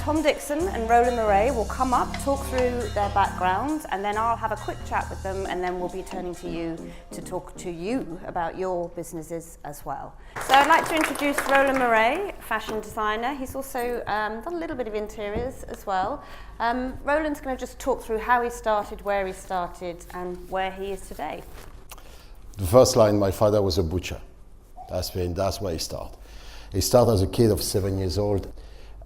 Tom Dixon and Roland Mouret will come up, talk through their backgrounds, and then I'll have a quick chat with them, and then we'll be turning to you to talk to you about your businesses as well. So I'd like to introduce Roland Mouret, fashion designer. He's also done a little bit of interiors as well. Roland's going to just talk through how he started, where he started, and where he is today. The first line, my father was a butcher. That's where he started. He started as a kid of 7 years old.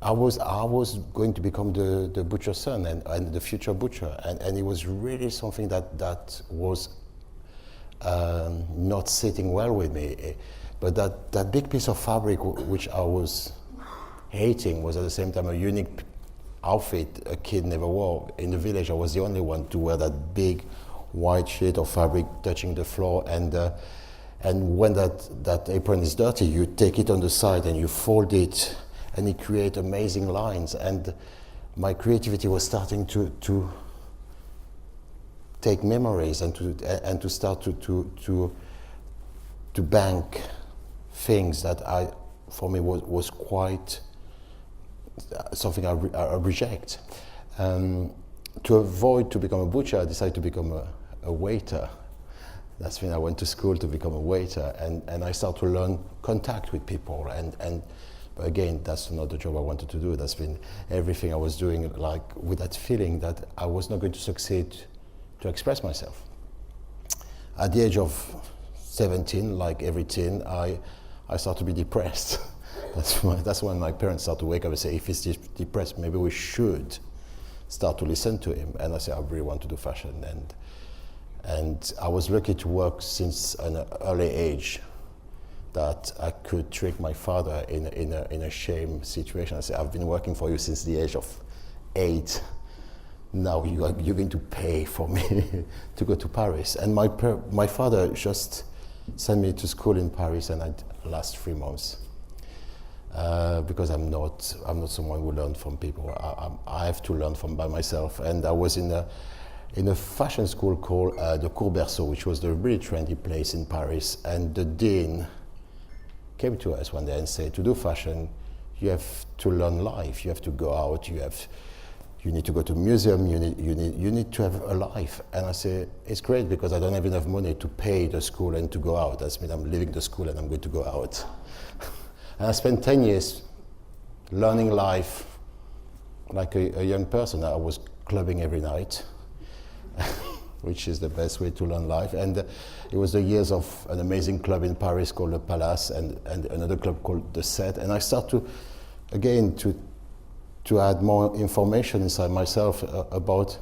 I was going to become the butcher's son and the future butcher, and it was really something that was not sitting well with me. But that big piece of fabric which I was hating was at the same time a unique outfit a kid never wore. In the village I was the only one to wear that big white sheet of fabric touching the floor, and when that apron is dirty, you take it on the side and you fold it, and it creates amazing lines. And my creativity was starting to take memories and to start to bank things that for me was quite something I reject. To avoid to become a butcher, I decided to become a waiter. That's when I went to school to become a waiter, and I started to learn contact with people, but again, that's not the job I wanted to do. That's been everything I was doing, like with that feeling that I was not going to succeed to express myself. At the age of 17, like every teen, I started to be depressed. That's when my parents started to wake up and say, if he's depressed, maybe we should start to listen to him. And I said, I really want to do fashion. And I was lucky to work since an early age that I could trick my father in a shame situation. I said, I've been working for you since the age of 8. Now you're going to pay for me to go to Paris. And my father just sent me to school in Paris, and I'd last 3 months. Because I'm not someone who learns from people. I have to learn by myself. And I was in a fashion school called the Kruger Cowne, which was the really trendy place in Paris. And the dean came to us one day and said, to do fashion, you have to learn life. You have to go out. You need to go to museum. You need to have a life. And I said, it's great because I don't have enough money to pay the school and to go out. That means I'm leaving the school and I'm going to go out. And I spent 10 years learning life like a young person. I was clubbing every night, which is the best way to learn life. And it was the years of an amazing club in Paris called the Palace and another club called the Set. And I started to add more information inside myself about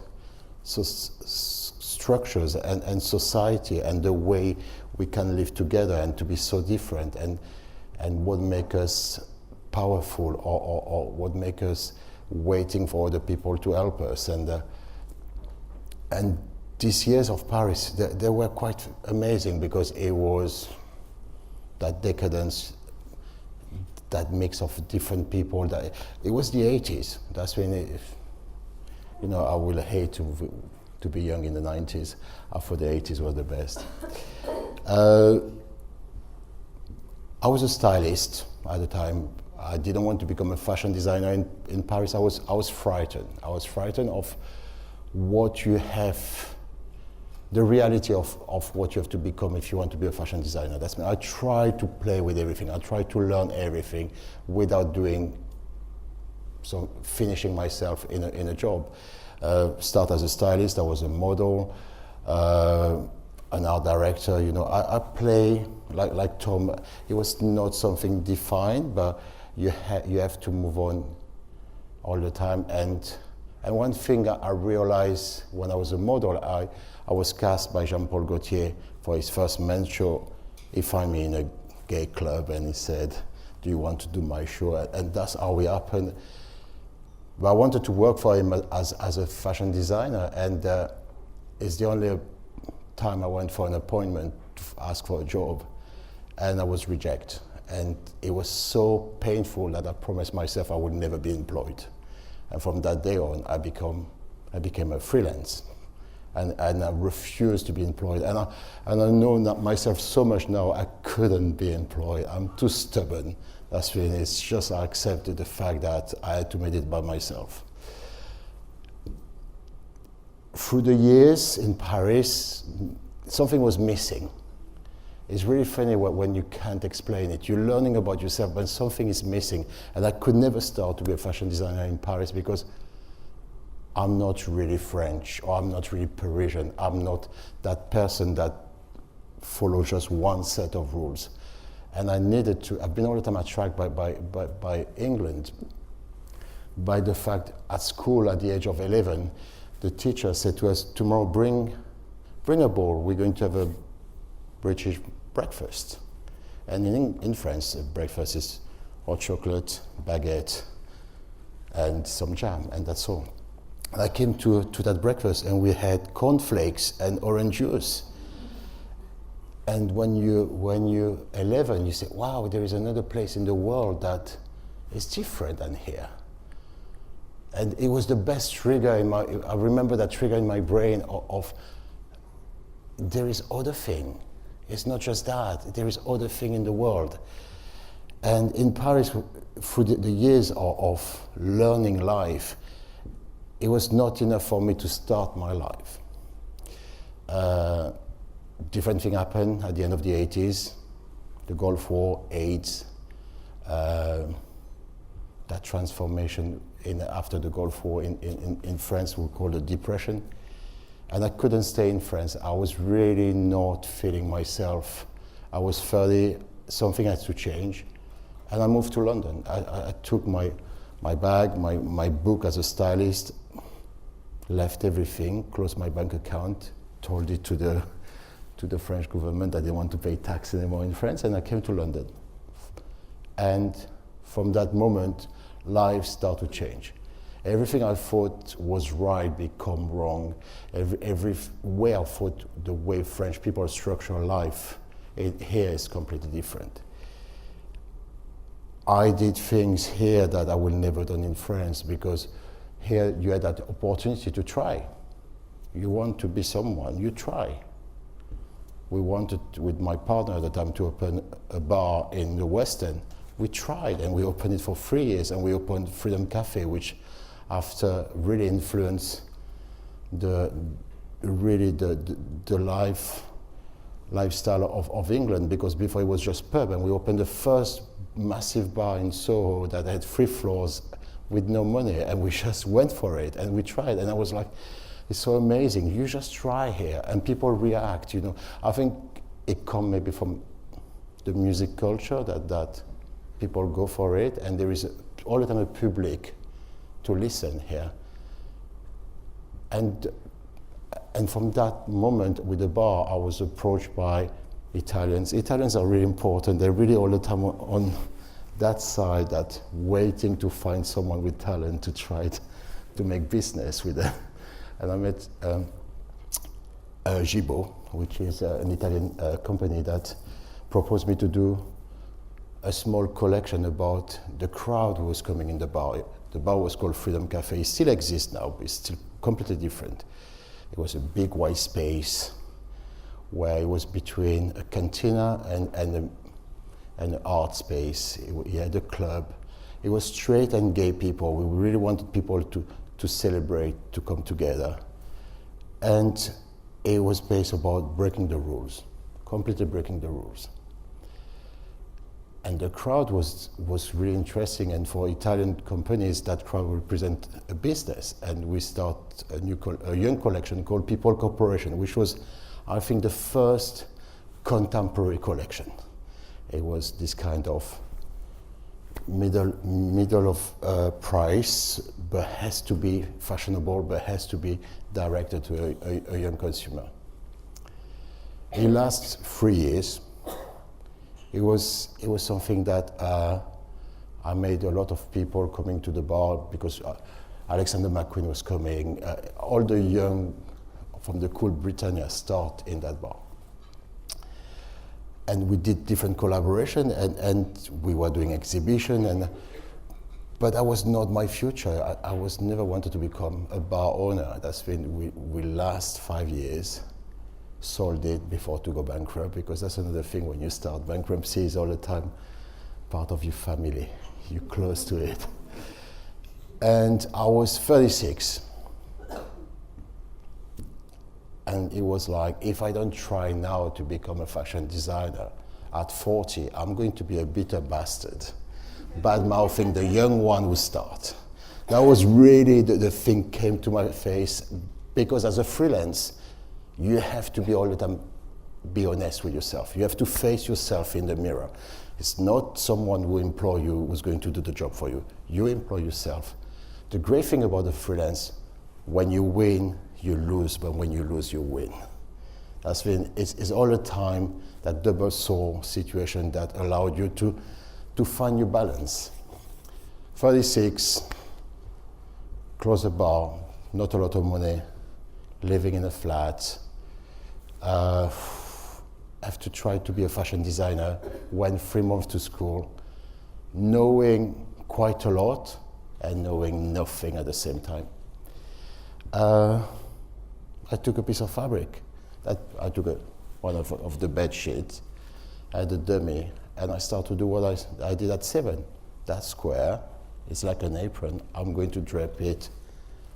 structures and society and the way we can live together and to be so different, and what make us powerful or what make us waiting for other people to help us. And these years of Paris, they were quite amazing because it was that decadence, that mix of different people. It was the 80s. That's when I will hate to be young in the 90s. I thought the 80s was the best. I was a stylist at the time. I didn't want to become a fashion designer in Paris. I was frightened. I was frightened of what you have, the reality of what you have to become if you want to be a fashion designer. That's me. I tried to play with everything. I tried to learn everything without finishing myself in a job. Start as a stylist. I was a model, an art director. I play like Tom. It was not something defined, but you have to move on all the time. And one thing I realized when I was a model, I was cast by Jean-Paul Gaultier for his first men's show. He found me in a gay club and he said, do you want to do my show? And that's how it happened. But I wanted to work for him as a fashion designer, and it's the only time I went for an appointment to ask for a job, and I was rejected. And it was so painful that I promised myself I would never be employed. And from that day on, I became a freelance. and I refused to be employed. And I know that myself so much now, I couldn't be employed. I'm too stubborn. That's really, it's just I accepted the fact that I had to make it by myself. Through the years in Paris, something was missing. It's really funny when you can't explain it. You're learning about yourself, but something is missing. And I could never start to be a fashion designer in Paris because I'm not really French, or I'm not really Parisian. I'm not that person that follows just one set of rules. And I needed to, I've been all the time attracted by England, by the fact at school at the age of 11, the teacher said to us, tomorrow bring a bowl, we're going to have a British breakfast. And in France, breakfast is hot chocolate, baguette, and some jam, and that's all. And I came to that breakfast and we had cornflakes and orange juice. And when you're 11, you say, wow, there is another place in the world that is different than here. And it was the best trigger I remember that trigger in my brain of there is other thing. It's not just that, there is other thing in the world. And in Paris, through the years of learning life, it was not enough for me to start my life. Different thing happened at the end of the 80s, the Gulf War, AIDS, that transformation after the Gulf War in France we call it depression. And I couldn't stay in France. I was really not feeling myself. I was 30, something had to change. And I moved to London. I took my bag, my book as a stylist, left everything, closed my bank account, told it to the French government that they want to pay tax anymore in France, and I came to London. And from that moment, life started to change. Everything I thought was right became wrong. Every way I thought, the way French people structure life, here is completely different. I did things here that I will never done in France because here you had that opportunity to try. You want to be someone, you try. We wanted, with my partner at the time, to open a bar in the West End. We tried and we opened it for 3 years, and we opened Freedom Cafe, which after really influenced the lifestyle of England, because before it was just pub, and we opened the first massive bar in Soho that had 3 floors with no money, and we just went for it and we tried, and I was like, it's so amazing. You just try here and people react, you know. I think it comes maybe from the music culture that people go for it, and there is all the time a public to listen here. And from that moment with the bar, I was approached by Italians. Italians are really important. They're really all the time on that side, that waiting to find someone with talent to try to make business with them. And I met Gibo, which is an Italian company that proposed me to do a small collection about the crowd who was coming in the bar. The bar was called Freedom Cafe. It still exists now, but it's still completely different. It was a big white space where it was between a cantina and an art space. It had a club. It was straight and gay people. We really wanted people to celebrate, to come together. And it was based about breaking the rules, completely breaking the rules. And the crowd was really interesting, and for Italian companies, that crowd will represent a business. And we start a young collection called People Corporation, which was, I think, the first contemporary collection. It was this kind of middle of price, but has to be fashionable, but has to be directed to a young consumer. In the last 3 years, it was something that I made a lot of people coming to the bar because Alexander McQueen was coming. All the young from the cool Britannia start in that bar. And we did different collaboration, and we were doing exhibition, and But that was not my future. I was never wanted to become a bar owner. That's been, we last 5 years, sold it before to go bankrupt, because that's another thing when you start. Bankruptcy is all the time part of your family. You're close to it. And I was 36. And it was like, if I don't try now to become a fashion designer, at 40, I'm going to be a bitter bastard, bad-mouthing the young one who start. That was really the thing came to my face, because as a freelance, you have to be all the time, be honest with yourself. You have to face yourself in the mirror. It's not someone who employ you who's going to do the job for you. You employ yourself. The great thing about the freelance, when you win, you lose, but when you lose, you win. That's been, it's all the time that double soul situation that allowed you to find your balance. 36, close a bar, not a lot of money, living in a flat, have to try to be a fashion designer, went 3 months to school, knowing quite a lot and knowing nothing at the same time. I took a piece of fabric. I took one of the bed sheets, I had a dummy, and I started to do what I did at 7. That square, it's like an apron. I'm going to drape it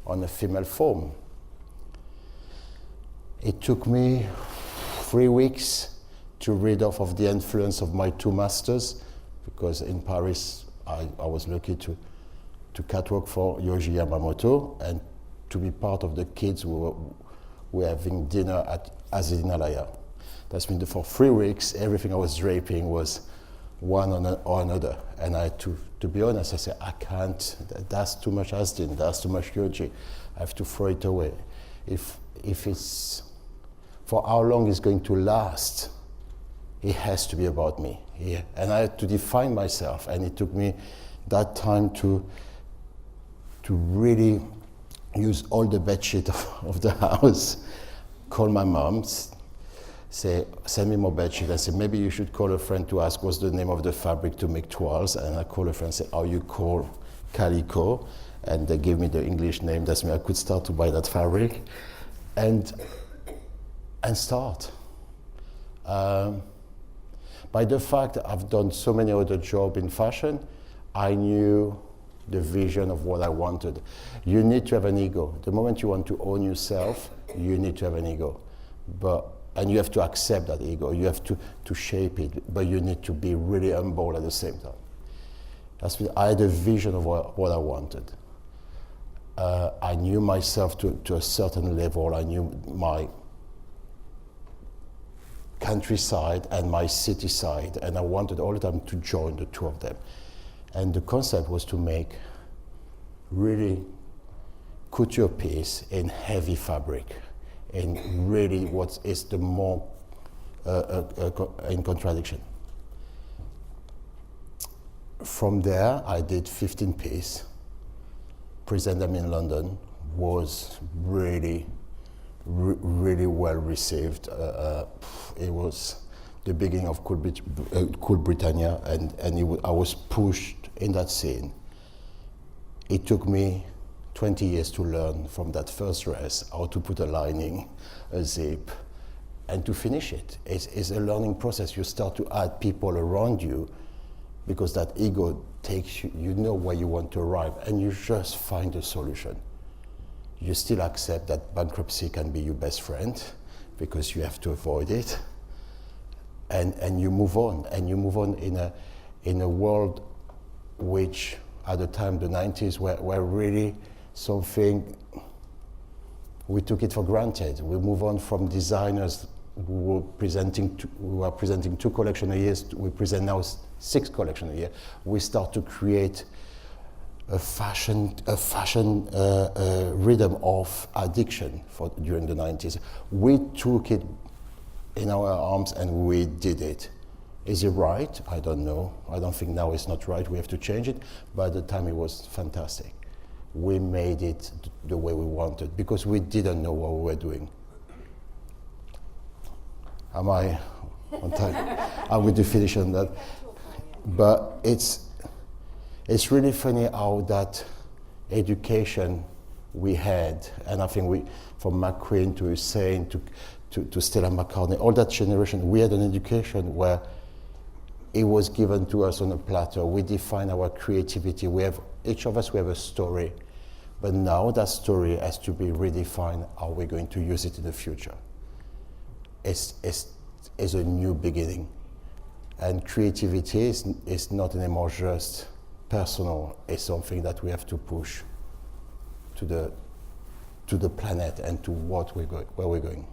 on a female form. It took me 3 weeks to rid off of the influence of my 2 masters, because in Paris I was lucky to catwalk for Yohji Yamamoto and to be part of the kids who were having dinner at Azedinalaya. That's mean for 3 weeks, everything I was draping was one or another. And I had to be honest, I said, I can't, that's too much Asdin, that's too much Yohji. I have to throw it away. If it's, for how long it's going to last, it has to be about me. Yeah. And I had to define myself, and it took me that time to really use all the bedsheet of the house, call my mom, say, send me more bedsheet. I said, maybe you should call a friend to ask what's the name of the fabric to make toiles. And I call a friend and say, oh, you call Calico. And they gave me the English name. That's me. I could start to buy that fabric and start. By the fact that I've done so many other jobs in fashion, I knew the vision of what I wanted. You need to have an ego. The moment you want to own yourself, you need to have an ego. And you have to accept that ego. You have to shape it, but you need to be really humble at the same time. I had a vision of what I wanted. I knew myself to a certain level. I knew my countryside and my city side, and I wanted all the time to join the two of them. And the concept was to make really couture piece in heavy fabric, and really what is the more in contradiction. From there, I did 15 pieces, present them in London, was really well received. It was the beginning of Cool Britannia, and I was pushed in that scene. It took me 20 years to learn from that first dress how to put a lining, a zip, and to finish it. It's a learning process. You start to add people around you, because that ego takes you, you know where you want to arrive, and you just find a solution. You still accept that bankruptcy can be your best friend, because you have to avoid it, and you move on, in a world which at the time, the 90s, were really something, we took it for granted. We move on from designers who are presenting 2 collections a year, we present now 6 collections a year. We start to create a fashion rhythm of addiction during the 90s. We took it in our arms and we did it. Is it right? I don't know. I don't think now it's not right. We have to change it. But at the time it was fantastic. We made it the way we wanted because we didn't know what we were doing. Am I on time? I'm going to finish on that. But it's it's really funny how that education we had, and I think we, from McQueen to Hussein to Stella McCartney, all that generation, we had an education where it was given to us on a platter. We define our creativity. We have, each of us, we have a story. But now that story has to be redefined, how we're going to use it in the future. It's a new beginning. And creativity is not anymore just personal. It's something that we have to push to the planet and to where we're going.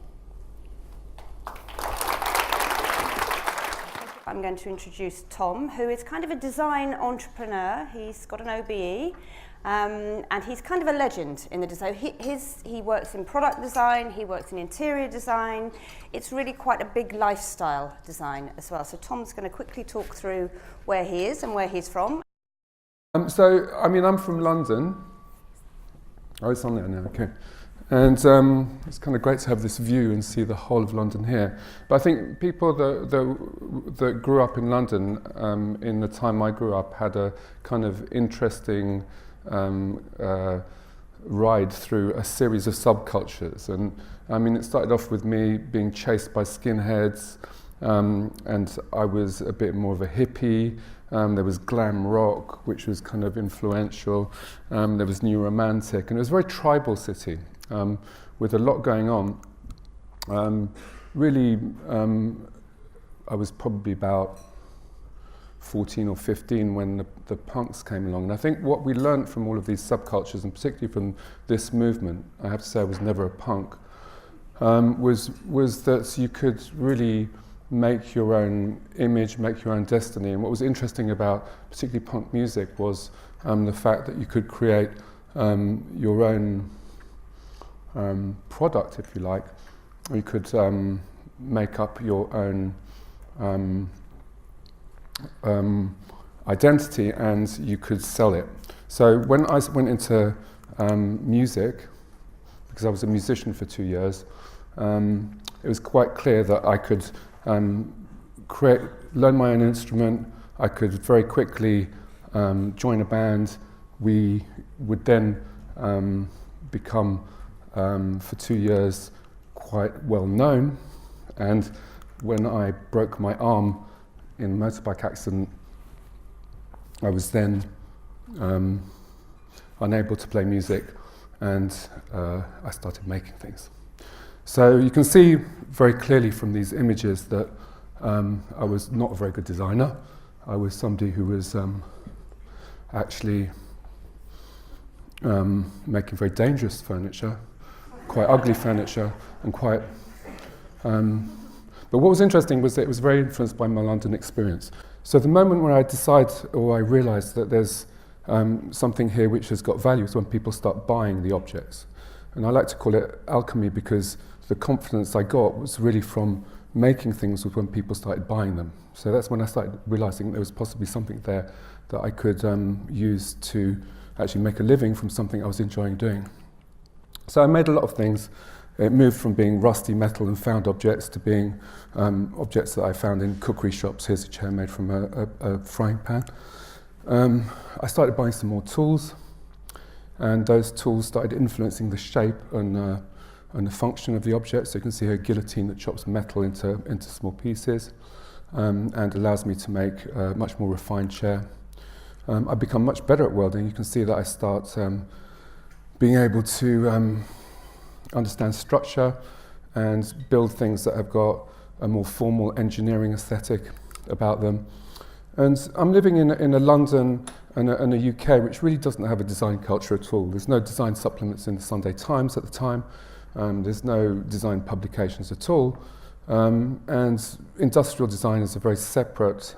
I'm going to introduce Tom, who is kind of a design entrepreneur. He's got an OBE, and he's kind of a legend in the design. He works in product design, he works in interior design. It's really quite a big lifestyle design as well. So Tom's going to quickly talk through where he is and where he's from. I'm from London. Oh, it's on there now, okay. And it's kind of great to have this view and see the whole of London here. But I think people that grew up in London in the time I grew up had a kind of interesting ride through a series of subcultures. And I mean, it started off with me being chased by skinheads, and I was a bit more of a hippie. There was glam rock, which was kind of influential. There was new romantic, and it was a very tribal city. With a lot going on. I was probably about 14 or 15 when the punks came along. And I think what we learned from all of these subcultures, and particularly from this movement, I have to say I was never a punk, was that you could really make your own image, make your own destiny. And what was interesting about particularly punk music was the fact that you could create your own product, if you like. You could make up your own identity, and you could sell it. So when I went into music, because I was a musician for 2 years, it was quite clear that I could learn my own instrument. I could very quickly join a band. We would then become for 2 years quite well known, and when I broke my arm in a motorbike accident, I was then unable to play music, and I started making things. So you can see very clearly from these images that I was not a very good designer. I was somebody who was actually making very dangerous furniture, quite ugly furniture, and quite... but what was interesting was that it was very influenced by my London experience. So the moment when I realised that there's something here which has got value is when people start buying the objects. And I like to call it alchemy, because the confidence I got was really from making things was when people started buying them. So that's when I started realising there was possibly something there that I could use to actually make a living from something I was enjoying doing. So I made a lot of things. It moved from being rusty metal and found objects to being objects that I found in cookery shops. Here's a chair made from a frying pan. I started buying some more tools, and those tools started influencing the shape and the function of the object. So you can see here a guillotine that chops metal into small pieces and allows me to make a much more refined chair. I've become much better at welding. You can see that I start being able to understand structure and build things that have got a more formal engineering aesthetic about them. And I'm living in a London and a UK which really doesn't have a design culture at all. There's no design supplements in the Sunday Times at the time. There's no design publications at all. And industrial design is a very separate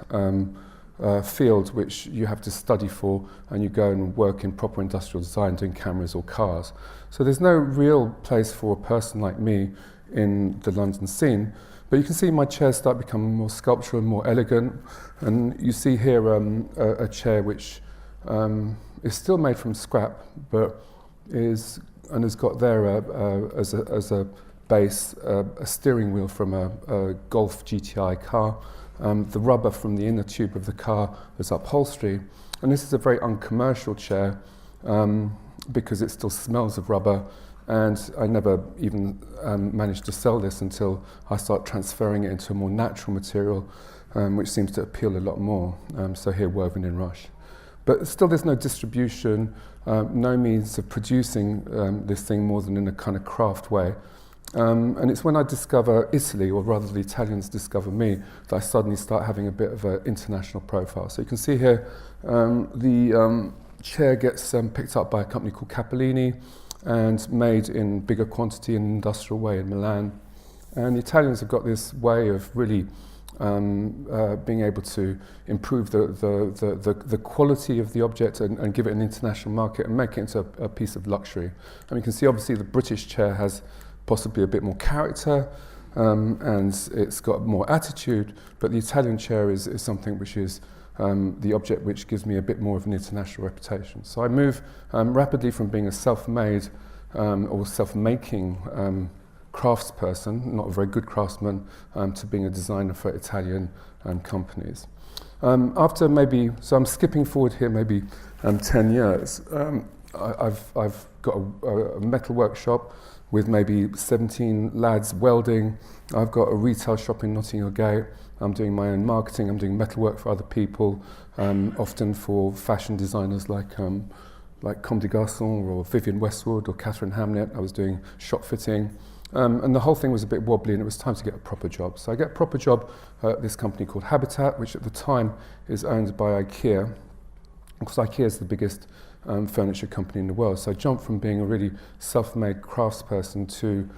field which you have to study for, and you go and work in proper industrial design doing cameras or cars. So there's no real place for a person like me in the London scene. But you can see my chairs start becoming more sculptural and more elegant. And you see here a chair which is still made from scrap, but has got there as a base a steering wheel from a Golf GTI car. The rubber from the inner tube of the car is upholstery, And this is a very uncommercial chair because it still smells of rubber, and I never even managed to sell this until I start transferring it into a more natural material, which seems to appeal a lot more. So here, woven in rush. But still there's no distribution, no means of producing this thing more than in a kind of craft way. And it's when I discover Italy, or rather the Italians discover me, that I suddenly start having a bit of an international profile. So you can see here, the chair gets picked up by a company called Cappellini and made in bigger quantity in an industrial way in Milan. And the Italians have got this way of really being able to improve the quality of the object and give it an international market and make it into a piece of luxury. And you can see obviously the British chair has possibly a bit more character and it's got more attitude, but the Italian chair is something which is the object which gives me a bit more of an international reputation. So I move rapidly from being a self-made or self-making craftsperson, not a very good craftsman, to being a designer for Italian companies. After maybe, so I'm skipping forward here maybe 10 years, I've got a metal workshop with maybe 17 lads welding. I've got a retail shop in Notting Hill Gate. I'm doing my own marketing. I'm doing metalwork for other people, often for fashion designers like Comme des Garçons or Vivienne Westwood or Catherine Hamnet. I was doing shop fitting. And the whole thing was a bit wobbly and it was time to get a proper job. So I get a proper job at this company called Habitat, which at the time is owned by IKEA, because IKEA is the biggest furniture company in the world. So I jumped from being a really self-made craftsperson to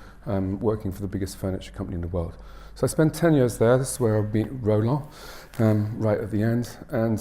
working for the biggest furniture company in the world. So I spent 10 years there. This is where I meet Roland, right at the end. And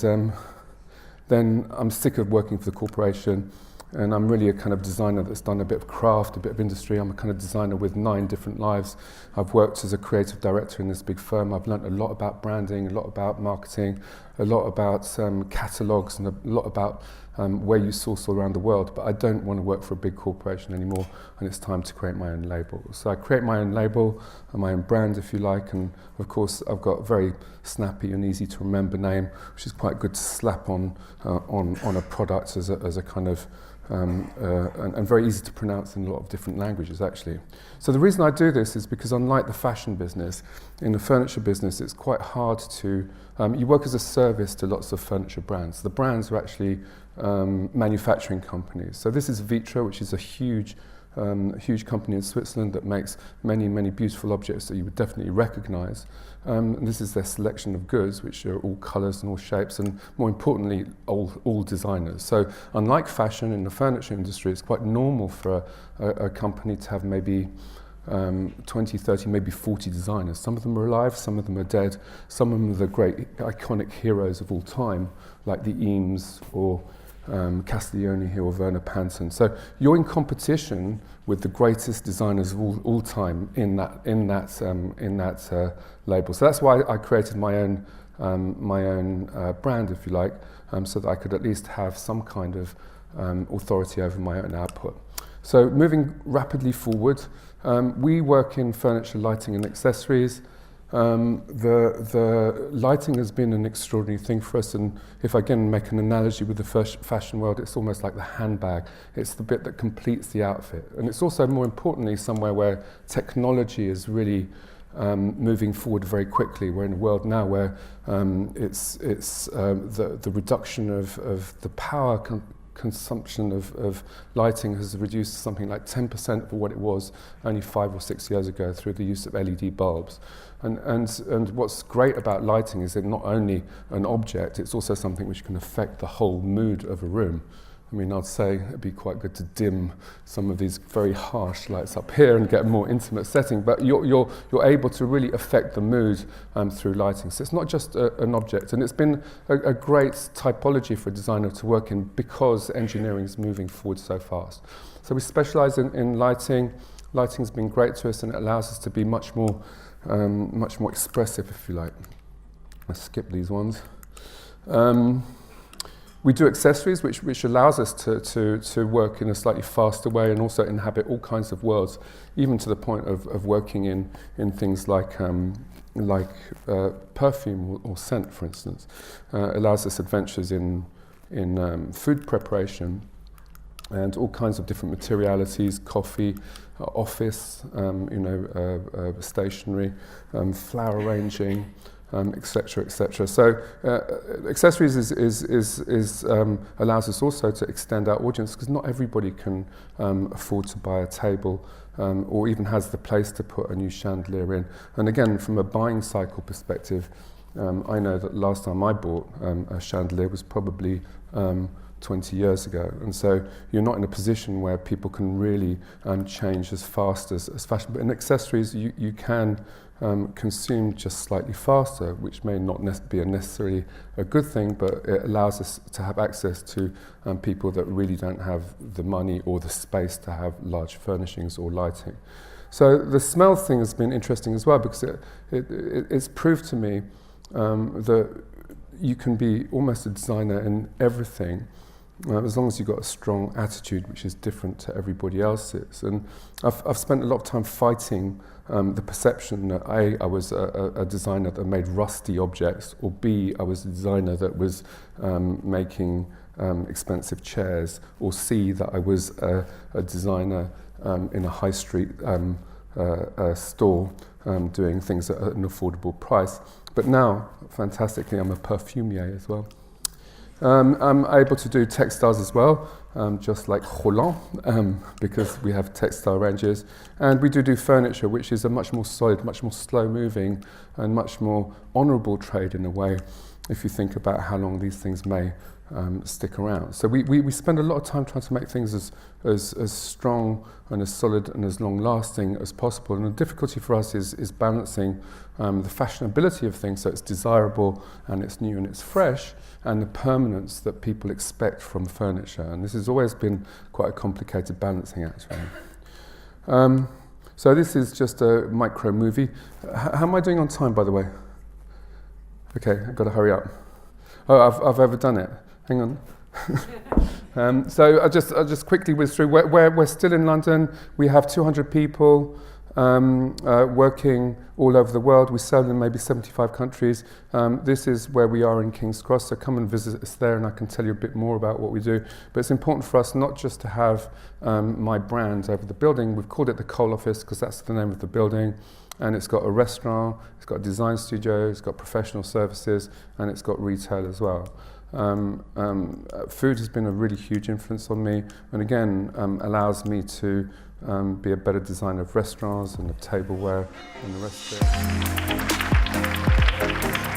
then I'm sick of working for the corporation, and I'm really a kind of designer that's done a bit of craft, a bit of industry. I'm a kind of designer with 9 different lives. I've worked as a creative director in this big firm. I've learned a lot about branding, a lot about marketing, a lot about catalogues, and a lot about where you source all around the world. But I don't want to work for a big corporation anymore, and it's time to create my own label. So I create my own label, and my own brand, if you like, and of course I've got a very snappy and easy to remember name, which is quite good to slap on a product as a kind of and very easy to pronounce in a lot of different languages, actually. So the reason I do this is because, unlike the fashion business, in the furniture business it's quite hard to, you work as a service to lots of furniture brands. The brands are actually manufacturing companies. So this is Vitra, which is a huge company in Switzerland that makes many, many beautiful objects that you would definitely recognize. And this is their selection of goods, which are all colors and all shapes, and more importantly, all designers. So unlike fashion, in the furniture industry, it's quite normal for a company to have maybe 20, 30, maybe 40 designers. Some of them are alive, some of them are dead, some of them are the great iconic heroes of all time, like the Eames or Castiglione here or Werner Panton. So you're in competition with the greatest designers of all time in that label. So that's why I created my own brand, if you like, so that I could at least have some kind of authority over my own output. So moving rapidly forward, we work in furniture, lighting and accessories. The lighting has been an extraordinary thing for us, and if I again make an analogy with the fashion world, it's almost like the handbag. It's the bit that completes the outfit, and it's also, more importantly, somewhere where technology is really moving forward very quickly. We're in a world now where it's the reduction of the power consumption of lighting has reduced to something like 10% of what it was only 5 or 6 years ago through the use of LED bulbs. And what's great about lighting is it's not only an object, it's also something which can affect the whole mood of a room. I mean, I'd say it'd be quite good to dim some of these very harsh lights up here and get a more intimate setting, but you're able to really affect the mood through lighting. So it's not just an object, and it's been a great typology for a designer to work in because engineering is moving forward so fast. So we specialize in lighting. Lighting's been great to us, and it allows us to be much more expressive, if you like. Let's skip these ones. We do accessories, which allows us to work in a slightly faster way and also inhabit all kinds of worlds, even to the point of working in things like perfume or scent, for instance. Allows us adventures in in food preparation, and all kinds of different materialities, coffee, office, stationery, flower arranging, etc., etc. So accessories allows us also to extend our audience, because not everybody can afford to buy a table or even has the place to put a new chandelier in. And again, from a buying cycle perspective, I know that last time I bought a chandelier was probably 20 years ago, and so you're not in a position where people can really change as fast as fashion. But in accessories, you can consume just slightly faster, which may not be necessarily a good thing, but it allows us to have access to people that really don't have the money or the space to have large furnishings or lighting. So the smell thing has been interesting as well, because it's proved to me that you can be almost a designer in everything, as long as you've got a strong attitude, which is different to everybody else's. And I've spent a lot of time fighting the perception that I was a designer that made rusty objects, or B, I was a designer that was making expensive chairs, or C, that I was a designer in a high street store doing things at an affordable price. But now, fantastically, I'm a perfumier as well. I'm able to do textiles as well, just like Roland, because we have textile ranges. And we do furniture, which is a much more solid, much more slow-moving, and much more honourable trade in a way, if you think about how long these things may stick around. So we spend a lot of time trying to make things as strong and as solid and as long-lasting as possible. And the difficulty for us is balancing the fashionability of things, so it's desirable and it's new and it's fresh, and the permanence that people expect from furniture. And this has always been quite a complicated balancing act, really. So this is just a micro movie. How am I doing on time, by the way? Okay, I've got to hurry up. Oh, I've overdone it. Hang on. So I'll just quickly whiz through. We're still in London. We have 200 people working all over the world. We sell in maybe 75 countries. This is where we are in King's Cross, so come and visit us there and I can tell you a bit more about what we do. But it's important for us not just to have my brand over the building. We've called it the Cole Office because that's the name of the building. And it's got a restaurant, it's got a design studio, it's got professional services, and it's got retail as well. Food has been a really huge influence on me, and again allows me to be a better designer of restaurants and of tableware and the rest of it.